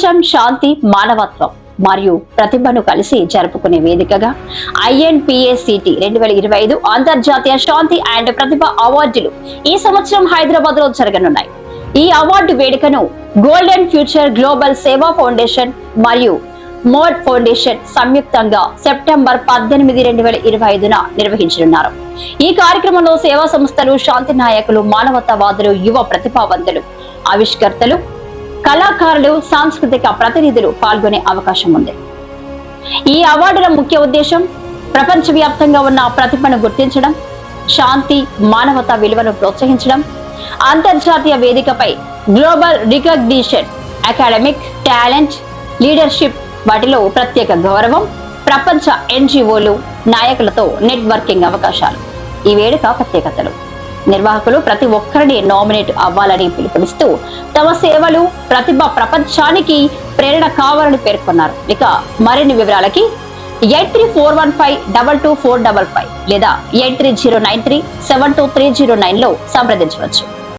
ప్రపంచం శాంతి, మానవత్వం మరియు ప్రతిభను కలిసి జరుపుకునే వేదికగా INPACT 2025 అంతర్జాతీయ శాంతి అండ్ ప్రతిభ అవార్డులు ఈ సంవత్సరం హైదరాబాద్ లో జరగనున్నాయి. ఈ అవార్డు వేడుకను గోల్డెన్ ఫ్యూచర్ గ్లోబల్ సేవా ఫౌండేషన్ మరియు మోడ్ ఫౌండేషన్ సంయుక్తంగా సెప్టెంబర్ 18, 2025న నిర్వహించనున్నారు. ఈ కార్యక్రమంలో సేవా సంస్థలు, శాంతి నాయకులు, మానవతావాదులు, యువ ప్రతిభావంతులు, ఆవిష్కర్తలు, కళాకారులు, సాంస్కృతిక ప్రతినిధులు పాల్గొనే అవకాశం ఉంది. ఈ అవార్డుల ముఖ్య ఉద్దేశం ప్రపంచవ్యాప్తంగా ఉన్న ప్రతిభను గుర్తించడం, శాంతి, మానవతా విలువను ప్రోత్సహించడం, అంతర్జాతీయ వేదికపై global recognition, academic, talent, leadership, వాటిలో ప్రత్యేక గౌరవం, ప్రపంచ NGOలు, నాయకులతో నెట్వర్కింగ్ అవకాశాలు. ఈ వేడుక ప్రత్యేకతలు. నిర్వాహకులు ప్రతి ఒక్కరిని నామినేట్ అవ్వాలని పిలుపునిస్తూ తమ సేవలు, ప్రతిభ ప్రపంచానికి ప్రేరణ కావాలని పేర్కొన్నారు. ఇక మరిన్ని వివరాలకి 8341522455 లేదా 8309372309 లో సంప్రదించవచ్చు.